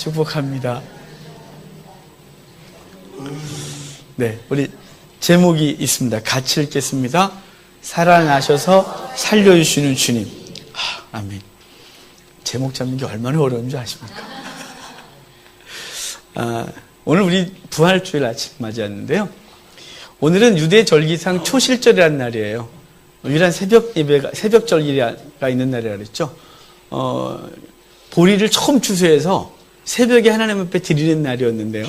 축복합니다. 네, 우리 제목이 있습니다. 같이 읽겠습니다. 사랑하셔서 살려주시는 주님. 아멘. 제목 잡는 게 얼마나 어려운 줄 아십니까? 오늘 우리 부활주일 아침 맞이했는데요. 오늘은 유대 절기상 초실절이라는 날이에요. 유일한 새벽 예배가, 새벽 절기가 있는 날이라 그랬죠. 보리를 처음 추수해서 새벽에 하나님 앞에 드리는 날이었는데요.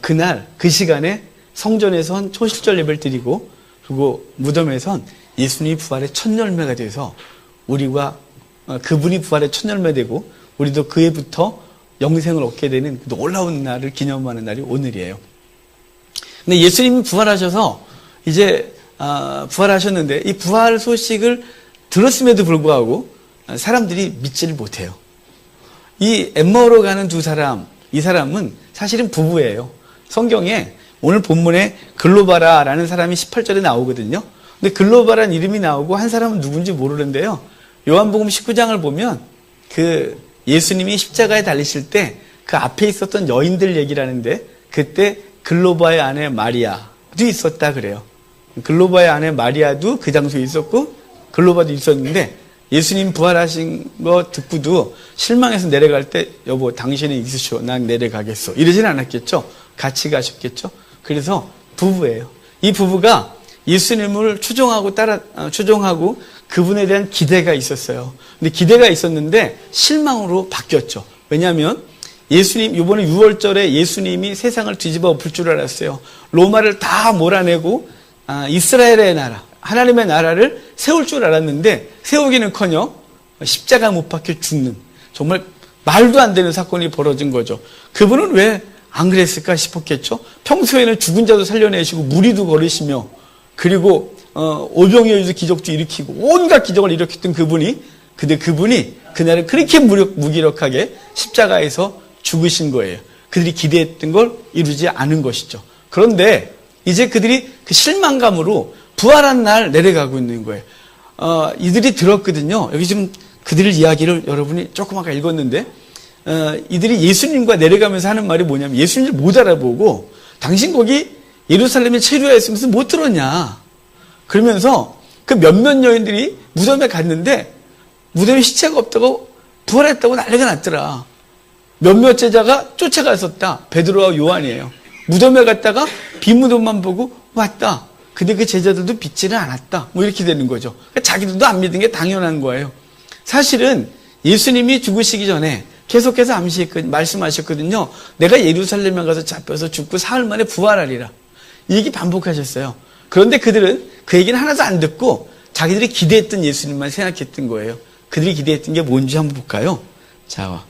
그날, 그 시간에 성전에선 초실절 예배를 드리고, 그리고 무덤에선 예수님이 부활의 첫 열매가 돼서 우리가 그분이 부활의 첫 열매 되고 우리도 그해부터 영생을 얻게 되는 놀라운 날을 기념하는 날이 오늘이에요. 근데 예수님이 부활하셔서 이제 부활하셨는데 이 부활 소식을 들었음에도 불구하고 사람들이 믿지를 못해요. 이 엠마오로 가는 두 사람, 이 사람은 사실은 부부예요. 성경에 오늘 본문에 글로바라라는 사람이 18절에 나오거든요. 근데 글로바라는 이름이 나오고 한 사람은 누군지 모르는데요. 요한복음 19장을 보면 그 예수님이 십자가에 달리실 때 그 앞에 있었던 여인들 얘기를 하는데 그때 글로바의 아내 마리아도 있었다 그래요. 글로바의 아내 마리아도 그 장소에 있었고 글로바도 있었는데 예수님 부활하신 거 듣고도 실망해서 내려갈 때 여보 당신은 있으시오 난 내려가겠소 이러진 않았겠죠. 같이 가셨겠죠. 그래서 부부예요. 이 부부가 예수님을 추종하고 그분에 대한 기대가 있었어요. 근데 기대가 있었는데 실망으로 바뀌었죠. 왜냐하면 예수님 이번에 6월절에 예수님이 세상을 뒤집어 엎을 줄 알았어요. 로마를 다 몰아내고 이스라엘의 나라, 하나님의 나라를 세울 줄 알았는데 세우기는커녕 십자가 못 박혀 죽는 정말 말도 안 되는 사건이 벌어진 거죠. 그분은 왜 안 그랬을까 싶었겠죠. 평소에는 죽은 자도 살려내시고 무리도 걸으시며 그리고 오병이어도 기적도 일으키고 온갖 기적을 일으켰던 그분이 근데 그분이 그날은 그렇게 무기력하게 십자가에서 죽으신 거예요. 그들이 기대했던 걸 이루지 않은 것이죠. 그런데 이제 그들이 그 실망감으로 부활한 날 내려가고 있는 거예요. 이들이 들었거든요. 여기 지금 그들의 이야기를 여러분이 조금 아까 읽었는데 이들이 예수님과 내려가면서 하는 말이 뭐냐면 예수님을 못 알아보고 당신 거기 예루살렘에 체류하여 있으면서 못 들었냐. 그러면서 그 몇몇 여인들이 무덤에 갔는데 무덤에 시체가 없다고 부활했다고 난리가 났더라. 몇몇 제자가 쫓아갔었다. 베드로와 요한이에요. 무덤에 갔다가 빈 무덤만 보고 왔다. 근데 그 제자들도 믿지는 않았다. 뭐 이렇게 되는 거죠. 그러니까 자기들도 안 믿은 게 당연한 거예요. 사실은 예수님이 죽으시기 전에 계속해서 말씀하셨거든요. 내가 예루살렘에 가서 잡혀서 죽고 사흘 만에 부활하리라. 이 얘기 반복하셨어요. 그런데 그들은 그 얘기는 하나도 안 듣고 자기들이 기대했던 예수님만 생각했던 거예요. 그들이 기대했던 게 뭔지 한번 볼까요? 자,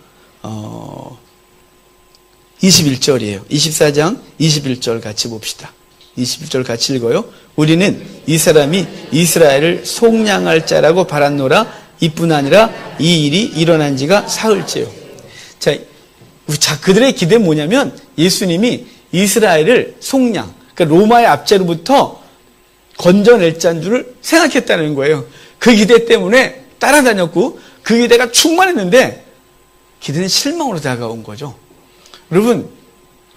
21절이에요. 24장 21절 같이 봅시다. 21절 같이 읽어요. 우리는 이 사람이 이스라엘을 속량할 자라고 바랐노라. 이뿐 아니라 이 일이 일어난 지가 사흘째요. 자, 그들의 기대는 뭐냐면 예수님이 이스라엘을 속량, 그러니까 로마의 압제로부터 건져낼 자인 줄을 생각했다는 거예요. 그 기대 때문에 따라다녔고 그 기대가 충만했는데 기대는 실망으로 다가온 거죠. 여러분,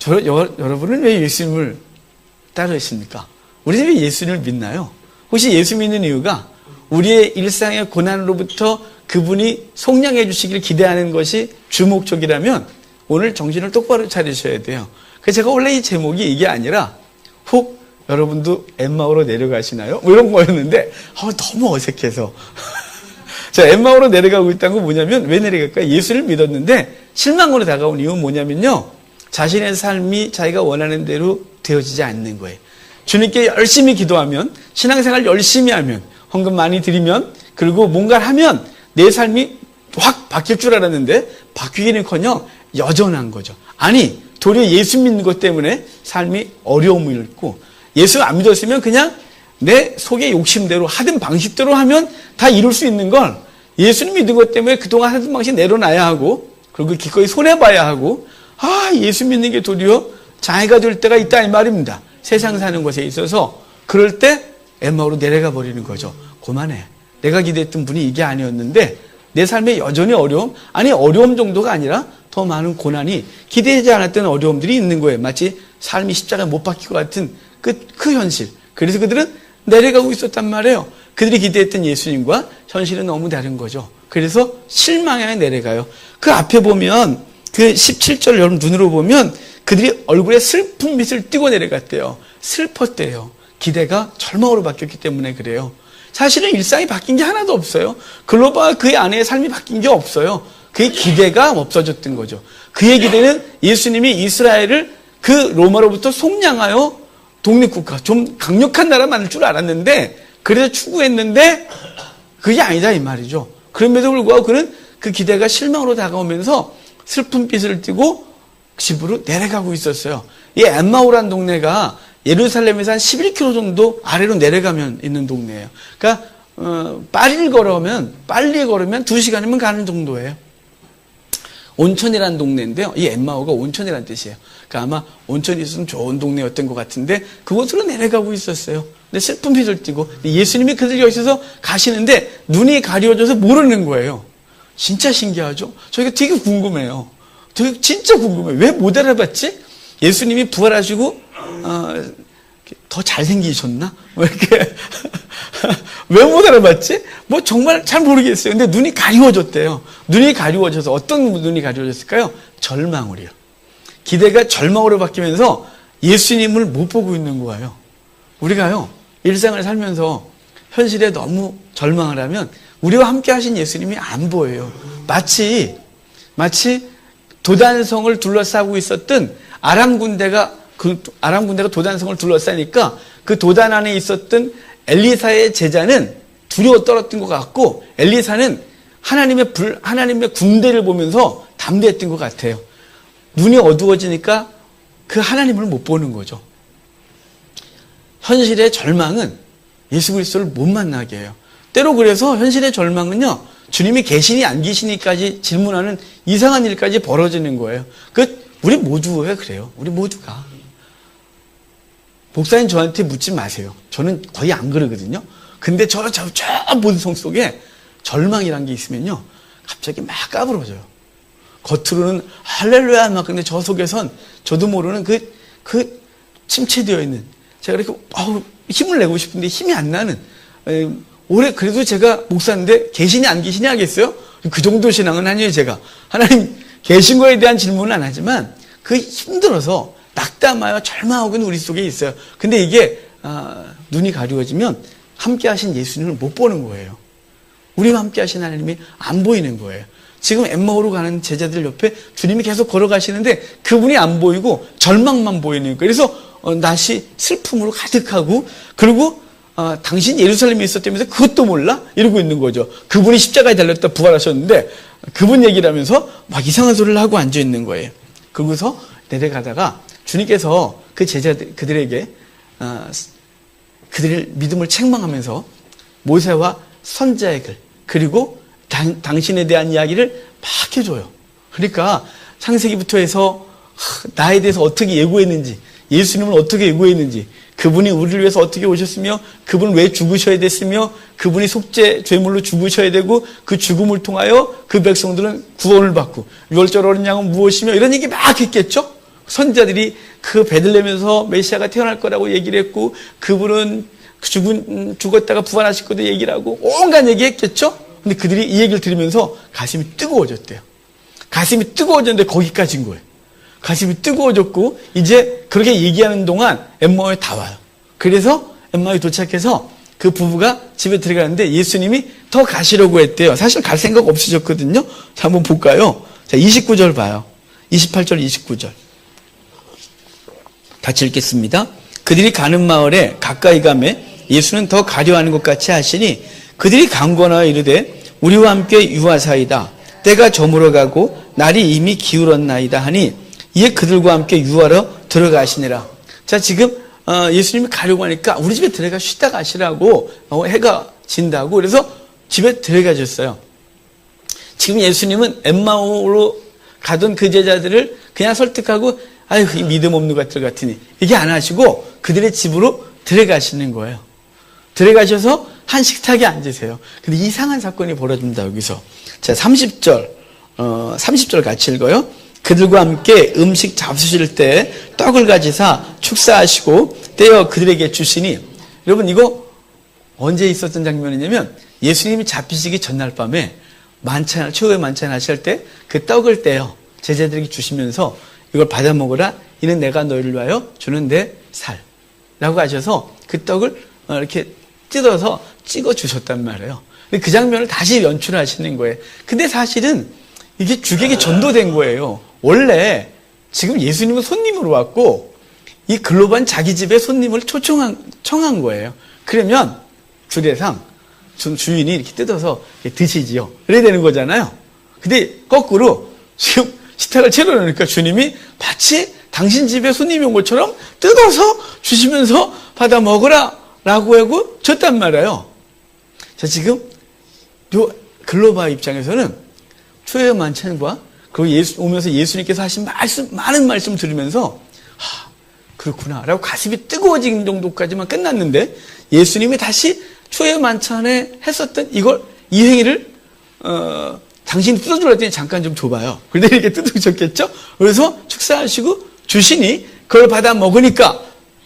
여러분은 왜 예수님을 따르십니까? 우리는 왜 예수님을 믿나요? 혹시 예수 믿는 이유가 우리의 일상의 고난으로부터 그분이 속량해 주시기를 기대하는 것이 주목적이라면 오늘 정신을 똑바로 차리셔야 돼요. 그래서 제가 원래 이 제목이 이게 아니라 혹 여러분도 엠마오로 내려가시나요? 뭐 이런 거였는데 너무 어색해서 자, 엠마오로 내려가고 있다는 건 뭐냐면 왜 내려갈까요? 예수를 믿었는데 실망으로 다가온 이유는 뭐냐면요. 자신의 삶이 자기가 원하는 대로 되어지지 않는 거예요. 주님께 열심히 기도하면 신앙생활 열심히 하면 헌금 많이 드리면 그리고 뭔가를 하면 내 삶이 확 바뀔 줄 알았는데 바뀌기는커녕 여전한 거죠. 아니 도리어 예수 믿는 것 때문에 삶이 어려움을 잃고 예수 안 믿었으면 그냥 내 속의 욕심대로 하던 방식대로 하면 다 이룰 수 있는 걸 예수님 믿은 것 때문에 그동안 하던 방식 내려놔야 하고 그리고 기꺼이 손해봐야 하고 예수 믿는 게 도리어 장애가 될 때가 있다 이 말입니다. 세상 사는 것에 있어서 그럴 때 엠마오로 내려가 버리는 거죠. 그만해. 내가 기대했던 분이 이게 아니었는데 내 삶에 여전히 어려움? 아니 어려움 정도가 아니라 더 더 많은 고난이 기대하지 않았던 어려움들이 있는 거예요. 마치 삶이 십자가에 못 박힐 것 같은 그 현실. 그래서 그들은 내려가고 있었단 말이에요. 그들이 기대했던 예수님과 현실은 너무 다른 거죠. 그래서 실망에 내려가요. 그 앞에 보면 그 17절 여러분 눈으로 보면 그들이 얼굴에 슬픈 빛을 띠고 내려갔대요. 슬펐대요. 기대가 절망으로 바뀌었기 때문에 그래요. 사실은 일상이 바뀐 게 하나도 없어요. 글로바 그의 아내의 삶이 바뀐 게 없어요. 그의 기대가 없어졌던 거죠. 그의 기대는 예수님이 이스라엘을 그 로마로부터 속량하여 독립국가, 좀 강력한 나라 만들 줄 알았는데 그래서 추구했는데 그게 아니다 이 말이죠. 그럼에도 불구하고 그는 그 기대가 실망으로 다가오면서 슬픈 빛을 띠고 집으로 내려가고 있었어요. 이 엠마오라는 동네가 예루살렘에서 한 11km 정도 아래로 내려가면 있는 동네예요. 그러니까 빨리 걸으면 2시간이면 가는 정도예요. 온천이라는 동네인데요. 이 엠마오가 온천이라는 뜻이에요. 그러니까 아마 온천이 있으면 좋은 동네였던 것 같은데 그곳으로 내려가고 있었어요. 근데 슬픈 빛을 띠고 예수님이 그들 여기서 가시는데 눈이 가려져서 모르는 거예요. 진짜 신기하죠? 저희가 되게 궁금해요. 되게 진짜 궁금해요. 왜 못 알아봤지? 예수님이 부활하시고 더 잘생기셨나? 뭐 이렇게 왜 못 알아봤지? 뭐 정말 잘 모르겠어요. 근데 눈이 가리워졌대요. 눈이 가리워져서 어떤 눈이 가리워졌을까요? 절망으로요. 기대가 절망으로 바뀌면서 예수님을 못 보고 있는 거예요. 우리가요 일상을 살면서 현실에 너무 절망을 하면 우리와 함께 하신 예수님이 안 보여요. 마치 도단성을 둘러싸고 있었던 아람 군대가 도단성을 둘러싸니까 그 도단 안에 있었던 엘리사의 제자는 두려워 떨었던 것 같고 엘리사는 하나님의 군대를 보면서 담대했던 것 같아요. 눈이 어두워지니까 그 하나님을 못 보는 거죠. 현실의 절망은 예수 그리스도를 못 만나게 해요. 때로 그래서 현실의 절망은요, 주님이 계시니 안 계시니까지 질문하는 이상한 일까지 벌어지는 거예요. 우리 모두가 그래요. 우리 모두가. 목사님 저한테 묻지 마세요. 저는 거의 안 그러거든요. 근데 저 본성 속에 절망이란 게 있으면요, 갑자기 막 까부러져요. 겉으로는 할렐루야 막, 근데 저 속에선 저도 모르는 그 침체되어 있는, 제가 이렇게 힘을 내고 싶은데 힘이 안 나는, 올해 그래도 제가 목사인데 계시니 안 계시니 하겠어요? 그 정도 신앙은 아니에요. 제가 하나님 계신 거에 대한 질문은 안 하지만 그 힘들어서 낙담하여 절망하고는 우리 속에 있어요. 근데 이게 눈이 가리워지면 함께 하신 예수님을 못 보는 거예요. 우리와 함께 하신 하나님이 안 보이는 거예요. 지금 엠마오로 가는 제자들 옆에 주님이 계속 걸어가시는데 그분이 안 보이고 절망만 보이는 거예요. 그래서 낯이 슬픔으로 가득하고, 그리고 당신 예루살렘에 있었다면서 그것도 몰라? 이러고 있는 거죠. 그분이 십자가에 달렸다 부활하셨는데 그분 얘기를 하면서 막 이상한 소리를 하고 앉아 있는 거예요. 그러고서 내려가다가 주님께서 그 제자들, 그들에게 그들의 믿음을 책망하면서 모세와 선지자의 글, 그리고 당신에 대한 이야기를 막 해줘요. 그러니까 창세기부터 해서 나에 대해서 어떻게 예고했는지, 예수님을 어떻게 예고했는지, 그분이 우리를 위해서 어떻게 오셨으며, 그분은 왜 죽으셔야 됐으며, 그분이 속죄 죄물로 죽으셔야 되고, 그 죽음을 통하여 그 백성들은 구원을 받고, 유월절 어린 양은 무엇이며, 이런 얘기 막 했겠죠? 선지자들이 그 베들레헴에서 메시아가 태어날 거라고 얘기를 했고, 그분은 죽었다가 부활하실 거도 얘기를 하고, 온갖 얘기 했겠죠? 근데 그들이 이 얘기를 들으면서 가슴이 뜨거워졌대요. 가슴이 뜨거워졌는데 거기까지인 거예요. 가슴이 뜨거워졌고, 이제 그렇게 얘기하는 동안 엠마오에 다 와요. 그래서 엠마오에 도착해서 그 부부가 집에 들어가는데 예수님이 더 가시려고 했대요. 사실 갈 생각 없으셨거든요. 자, 한번 볼까요? 자, 29절 봐요. 28절, 29절. 같이 읽겠습니다. 그들이 가는 마을에 가까이 가매 예수는 더 가려하는 것 같이 하시니 그들이 강권하여 이르되 우리와 함께 유하사이다. 때가 저물어 가고 날이 이미 기울었나이다 하니 이에 그들과 함께 유하러 들어가시니라. 자, 지금 예수님이 가려고 하니까 우리 집에 들어가 쉬다 가시라고, 해가 진다고 그래서 집에 들어가셨어요. 지금 예수님은 엠마오로 가던 그 제자들을 그냥 설득하고 아유, 이 믿음 없는 것들 같으니 이게 안 하시고 그들의 집으로 들어가시는 거예요. 들어가셔서 한 식탁에 앉으세요. 근데 이상한 사건이 벌어집니다. 여기서. 자, 30절 같이 읽어요. 그들과 함께 음식 잡수실 때 떡을 가지사 축사하시고 떼어 그들에게 주시니, 여러분 이거 언제 있었던 장면이냐면 예수님이 잡히시기 전날 밤에 만찬, 최후의 만찬 하실 때 그 떡을 떼어 제자들에게 주시면서 이걸 받아 먹으라, 이는 내가 너희를 위하여 주는 내 살라고 하셔서 그 떡을 이렇게 뜯어서 찍어 주셨단 말이에요. 그 장면을 다시 연출하시는 거예요. 근데 사실은 이게 주객이 전도된 거예요. 원래 지금 예수님은 손님으로 왔고 이 글로반 자기 집에 손님을 청한 거예요. 그러면 주례상 주인이 이렇게 뜯어서 드시지요. 그래야 되는 거잖아요. 근데 거꾸로 지금 식탁을 차려놓으니까 주님이 마치 당신 집에 손님이 온 것처럼 뜯어서 주시면서 받아 먹으라 라고 하고 줬단 말이에요. 자, 지금 요 글로바 입장에서는 초회 만찬과 그리고 오면서 예수님께서 하신 많은 말씀 들으면서 그렇구나 라고 가슴이 뜨거워진 정도까지만 끝났는데, 예수님이 다시 초회 만찬에 했었던 이 행위를 당신이 뜯어주라 했더니 잠깐 좀 줘봐요. 그런데 이렇게 뜯어주셨겠죠? 그래서 축사하시고 주시니 그걸 받아 먹으니까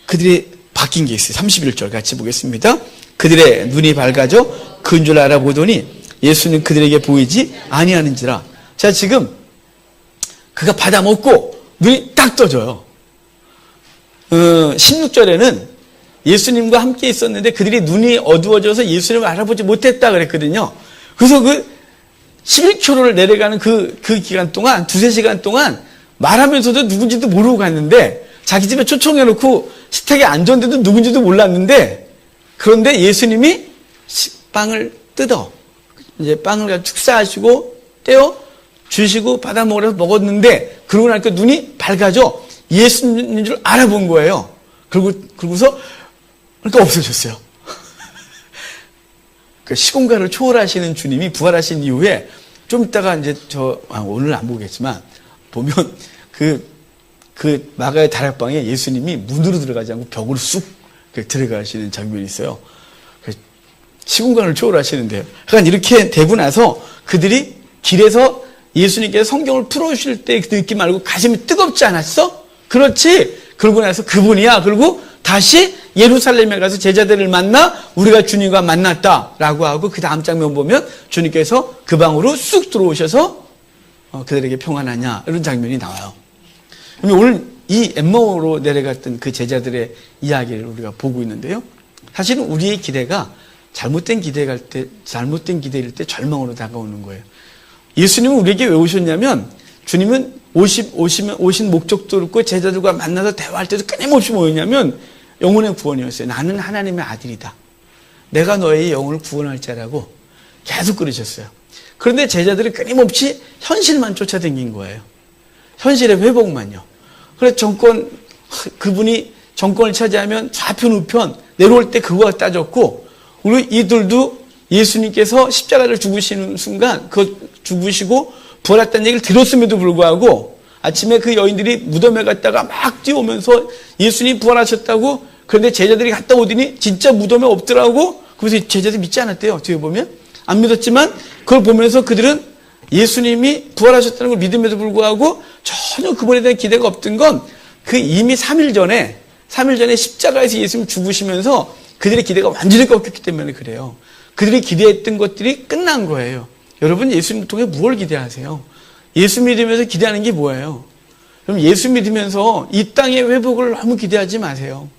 그들이 바뀐 게 있어요. 31절 같이 보겠습니다. 그들의 눈이 밝아져 그인 줄 알아보더니 예수는 그들에게 보이지 아니하는지라. 자, 지금 그가 받아 먹고 눈이 딱 떠져요. 16절에는 예수님과 함께 있었는데 그들이 눈이 어두워져서 예수님을 알아보지 못했다 그랬거든요. 그래서 그 11km를 내려가는 그 기간 동안, 2-3시간 동안 말하면서도 누군지도 모르고 갔는데, 자기 집에 초청해놓고 식탁에 앉았는데도 누군지도 몰랐는데, 그런데 예수님이 빵을 뜯어 이제 빵을 축사하시고 떼어 주시고 받아 먹으라고 먹었는데, 그러고 나니까 눈이 밝아져 예수님인 줄 알아본 거예요. 그러고서 그러니까 없어졌어요. 그 시공간을 초월하시는 주님이 부활하신 이후에 좀 이따가 이제 오늘 안 보겠지만 보면 그 마가의 다락방에 예수님이 문으로 들어가지 않고 벽으로 쑥 들어가시는 장면이 있어요. 시공간을 초월하시는데요. 그러니까 이렇게 되고 나서 그들이 길에서 예수님께서 성경을 풀어주실 때 그 느낌 알고 가슴이 뜨겁지 않았어? 그렇지. 그러고 나서 그분이야. 그리고 다시 예루살렘에 가서 제자들을 만나 우리가 주님과 만났다라고 하고, 그 다음 장면 보면 주님께서 그 방으로 쑥 들어오셔서 그들에게 평안하냐 이런 장면이 나와요. 오늘 이 엠마오로 내려갔던 그 제자들의 이야기를 우리가 보고 있는데요. 사실은 우리의 기대가 잘못된 기대일 때 절망으로 다가오는 거예요. 예수님은 우리에게 왜 오셨냐면, 주님은 오신 목적도 그렇고 제자들과 만나서 대화할 때도 끊임없이 뭐였냐면 영혼의 구원이었어요. 나는 하나님의 아들이다. 내가 너의 영혼을 구원할 자라고 계속 그러셨어요. 그런데 제자들이 끊임없이 현실만 쫓아다닌 거예요. 현실의 회복만요. 그래서 그분이 정권을 차지하면 좌편 우편 내려올 때 그거가 따졌고, 우리 이들도 예수님께서 십자가를 죽으시는 순간 그 죽으시고 부활했다는 얘기를 들었음에도 불구하고 아침에 그 여인들이 무덤에 갔다가 막 뛰어오면서 예수님이 부활하셨다고, 그런데 제자들이 갔다 오더니 진짜 무덤에 없더라고. 그래서 제자들이 믿지 않았대요. 뒤에 보면 안 믿었지만 그걸 보면서 그들은 예수님이 부활하셨다는 걸 믿음에도 불구하고 전혀 그분에 대한 기대가 없던 건, 그 이미 3일 전에 십자가에서 예수님 죽으시면서 그들의 기대가 완전히 꺾였기 때문에 그래요. 그들이 기대했던 것들이 끝난 거예요. 여러분, 예수님을 통해 무엇을 기대하세요? 예수 믿으면서 기대하는 게 뭐예요? 그럼 예수 믿으면서 이 땅의 회복을 너무 기대하지 마세요.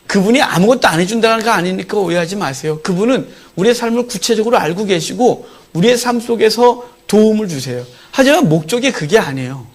그분이 아무것도 안 해준다는 거 아니니까 오해하지 마세요. 그분은 우리의 삶을 구체적으로 알고 계시고 우리의 삶 속에서 도움을 주세요. 하지만 목적이 그게 아니에요.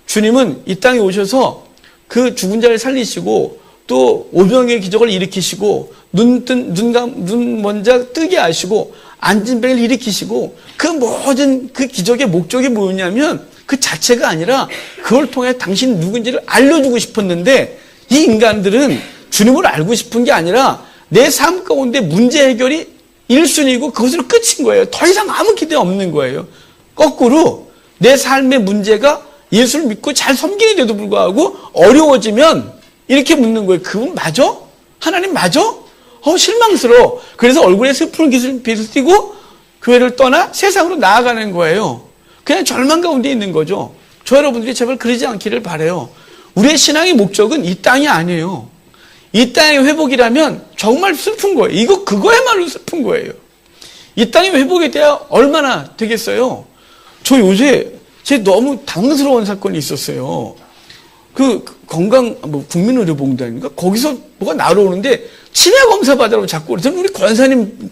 주님은 이 땅에 오셔서 그 죽은 자를 살리시고 또 오병의 기적을 일으키시고 눈 먼저 뜨게 하시고 앉은 뱅을 일으키시고, 그 모든 그 기적의 목적이 뭐였냐면 그 자체가 아니라 그걸 통해 당신 누군지를 알려주고 싶었는데, 이 인간들은 주님을 알고 싶은 게 아니라 내 삶 가운데 문제 해결이 1순위고 그것으로 끝인 거예요. 더 이상 아무 기대 없는 거예요. 거꾸로 내 삶의 문제가 예수를 믿고 잘 섬기는데도 불구하고 어려워지면 이렇게 묻는 거예요. 그분 맞아? 하나님 맞아? 실망스러워. 그래서 얼굴에 슬픈 빛을 띠고 교회를 떠나 세상으로 나아가는 거예요. 그냥 절망 가운데 있는 거죠. 저 여러분들이 제발 그러지 않기를 바라요. 우리의 신앙의 목적은 이 땅이 아니에요. 이 땅의 회복이라면 정말 슬픈 거예요. 그거야말로 슬픈 거예요. 이 땅의 회복에 대해 얼마나 되겠어요? 저 요새 너무 당스러운 사건이 있었어요. 국민의료보험단인가? 거기서 뭐가 날아오는데 치매 검사 받으라고 자꾸 저는 우리 권사님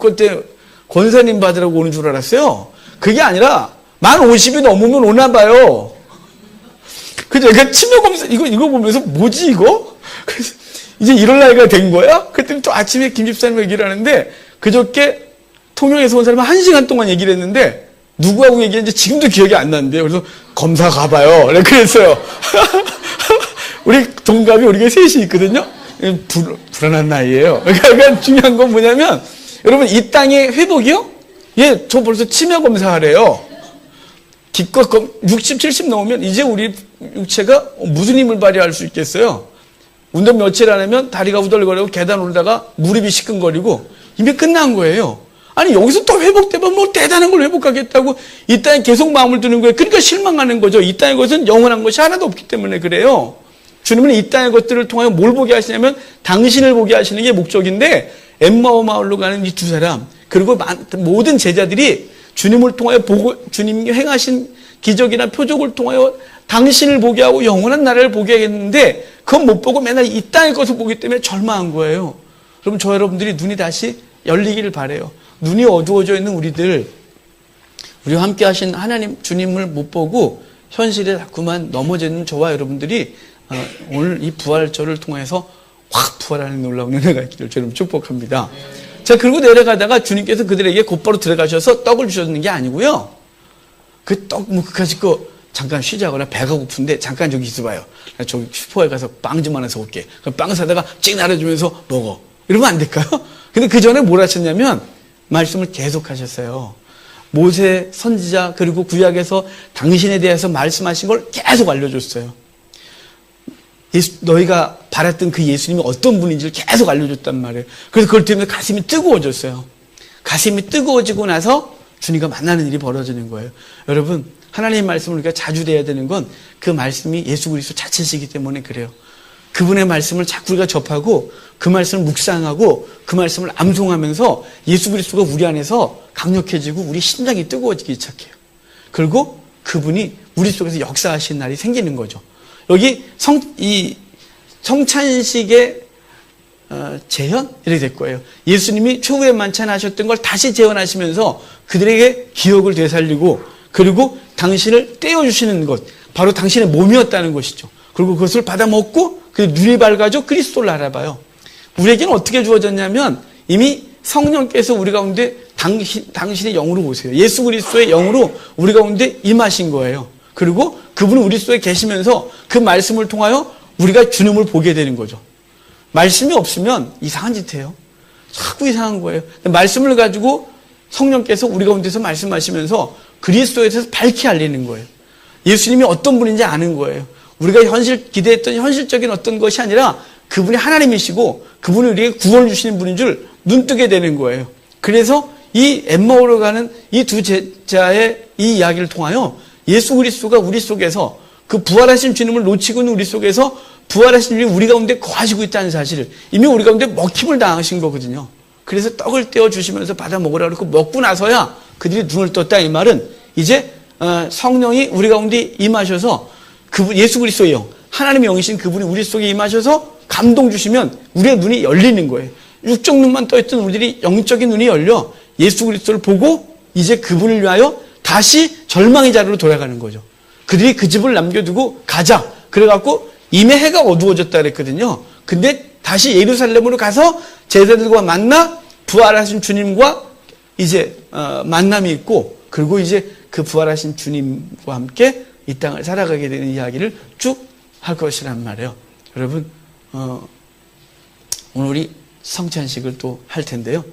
권사님 받으라고 오는 줄 알았어요. 그게 아니라 만 50이 넘으면 오나 봐요. 그러니까 치매 검사 이거 보면서 뭐지 이거? 그래서 이제 이럴 나이가 된 거야? 그랬더니 또 아침에 김 집사님 얘기를 하는데 그저께 통영에서 온 사람은 1시간 동안 얘기를 했는데 누구하고 얘기했는지 지금도 기억이 안 나는데요. 그래서 검사 가봐요. 그랬어요. 우리 동갑이 우리가 셋이 있거든요. 불안한 나이예요. 그러니까 중요한 건 뭐냐면 여러분 이 땅의 회복이요? 저 벌써 치매 검사하래요. 기껏 60, 70 넘으면 이제 우리 육체가 무슨 힘을 발휘할 수 있겠어요? 운동 며칠 안 하면 다리가 우덜거리고 계단 오르다가 무릎이 시큰거리고 이미 끝난 거예요. 아니 여기서 또 회복되면 뭐 대단한 걸 회복하겠다고 이 땅에 계속 마음을 두는 거예요. 그러니까 실망하는 거죠. 이 땅의 것은 영원한 것이 하나도 없기 때문에 그래요. 주님은 이 땅의 것들을 통하여 뭘 보게 하시냐면 당신을 보게 하시는 게 목적인데 엠마오 마을로 가는 이 두 사람 그리고 모든 제자들이 주님을 통하여 보고 주님이 행하신 기적이나 표적을 통하여 당신을 보게 하고 영원한 나라를 보게 하겠는데 그건 못 보고 맨날 이 땅의 것을 보기 때문에 절망한 거예요. 그럼 저 여러분들이 눈이 다시 열리기를 바라요. 눈이 어두워져 있는 우리와 함께 하신 하나님 주님을 못 보고 현실에 자꾸만 넘어져 있는 저와 여러분들이 오늘 이 부활절을 통해서 확 부활하는 놀라운 은혜가 있기를 저는 축복합니다. 자, 그리고 내려가다가 주님께서 그들에게 곧바로 들어가셔서 떡을 주셨는 게 아니고요. 그 떡 가지고 잠깐 쉬자거나 배가 고픈데 잠깐 저기 있어봐요. 저기 슈퍼에 가서 빵 좀 하나 사올게. 빵 사다가 찍 나눠주면서 먹어. 이러면 안 될까요? 근데 그 전에 뭘 하셨냐면 말씀을 계속 하셨어요. 모세 선지자 그리고 구약에서 당신에 대해서 말씀하신 걸 계속 알려줬어요. 너희가 바랐던 그 예수님이 어떤 분인지를 계속 알려줬단 말이에요. 그래서 그걸 들으면서 가슴이 뜨거워졌어요. 가슴이 뜨거워지고 나서 주님과 만나는 일이 벌어지는 거예요. 여러분 하나님의 말씀을 우리가 자주 대해야 되는 건 그 말씀이 예수 그리스도 자체시기 때문에 그래요. 그분의 말씀을 자꾸 우리가 접하고 그 말씀을 묵상하고 그 말씀을 암송하면서 예수 그리스도가 우리 안에서 강력해지고 우리 심장이 뜨거워지기 시작해요. 그리고 그분이 우리 속에서 역사하신 날이 생기는 거죠. 여기 성찬식의 재현? 이렇게 될 거예요. 예수님이 최후의 만찬하셨던 걸 다시 재현하시면서 그들에게 기억을 되살리고 그리고 당신을 떼어주시는 것, 바로 당신의 몸이었다는 것이죠. 그리고 그것을 받아 먹고 그 눈이 밝아져 그리스도를 알아봐요. 우리에게는 어떻게 주어졌냐면 이미 성령께서 우리 가운데 당신의 영으로 오세요. 예수 그리스도의 영으로 우리 가운데 임하신 거예요. 그리고 그분은 우리 속에 계시면서 그 말씀을 통하여 우리가 주님을 보게 되는 거죠. 말씀이 없으면 이상한 짓 해요. 자꾸 이상한 거예요. 말씀을 가지고 성령께서 우리 가운데서 말씀하시면서 그리스도에 대해서 밝히 알리는 거예요. 예수님이 어떤 분인지 아는 거예요. 우리가 기대했던 현실적인 어떤 것이 아니라 그분이 하나님이시고 그분이 우리에게 구원을 주시는 분인 줄 눈뜨게 되는 거예요. 그래서 이 엠마오로 가는 이 두 제자의 이 이야기를 통하여 예수 그리스도가 우리 속에서 그 부활하신 주님을 놓치고 있는 우리 속에서 부활하신 주님이 우리 가운데 거하시고 있다는 사실을 이미 우리 가운데 먹힘을 당하신 거거든요. 그래서 떡을 떼어 주시면서 받아 먹으라 그러고 먹고 나서야 그들이 눈을 떴다. 이 말은 이제 성령이 우리 가운데 임하셔서 그분 예수 그리스도의 영, 하나님의 영이신 그분이 우리 속에 임하셔서 감동 주시면 우리의 눈이 열리는 거예요. 육적 눈만 떠있던 우리들이 영적인 눈이 열려 예수 그리스도를 보고 이제 그분을 위하여 다시 절망의 자리로 돌아가는 거죠. 그들이 그 집을 남겨두고 가자. 그래갖고 이미 해가 어두워졌다 그랬거든요. 근데 다시 예루살렘으로 가서 제자들과 만나 부활하신 주님과 이제 만남이 있고 그리고 이제 그 부활하신 주님과 함께 이 땅을 살아가게 되는 이야기를 쭉 할 것이란 말이에요. 여러분 오늘 우리 성찬식을 또 할 텐데요.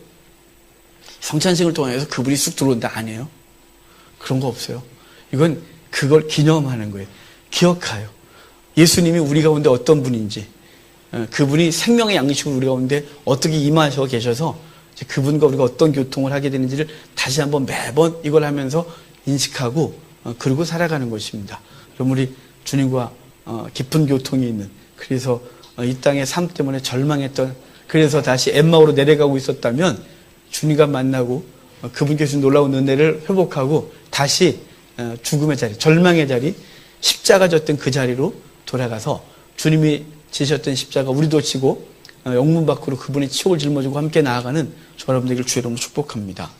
성찬식을 통해서 그분이 쑥 들어온다 아니에요. 그런 거 없어요. 이건 그걸 기념하는 거예요. 기억하여 예수님이 우리 가운데 어떤 분인지 그분이 생명의 양식으로 우리 가운데 어떻게 임하셔 계셔서 그분과 우리가 어떤 교통을 하게 되는지를 다시 한번 매번 이걸 하면서 인식하고 그러고 살아가는 것입니다. 그럼 우리 주님과 깊은 교통이 있는, 그래서 이 땅의 삶 때문에 절망했던, 그래서 다시 엠마오로 내려가고 있었다면 주님과 만나고 그분께 주신 놀라운 은혜를 회복하고 다시 죽음의 자리, 절망의 자리, 십자가 졌던 그 자리로 돌아가서 주님이 지셨던 십자가 우리도 지고 영문 밖으로 그분의 치욕을 짊어지고 함께 나아가는 저 여러분들에게 주의 이름으로 축복합니다.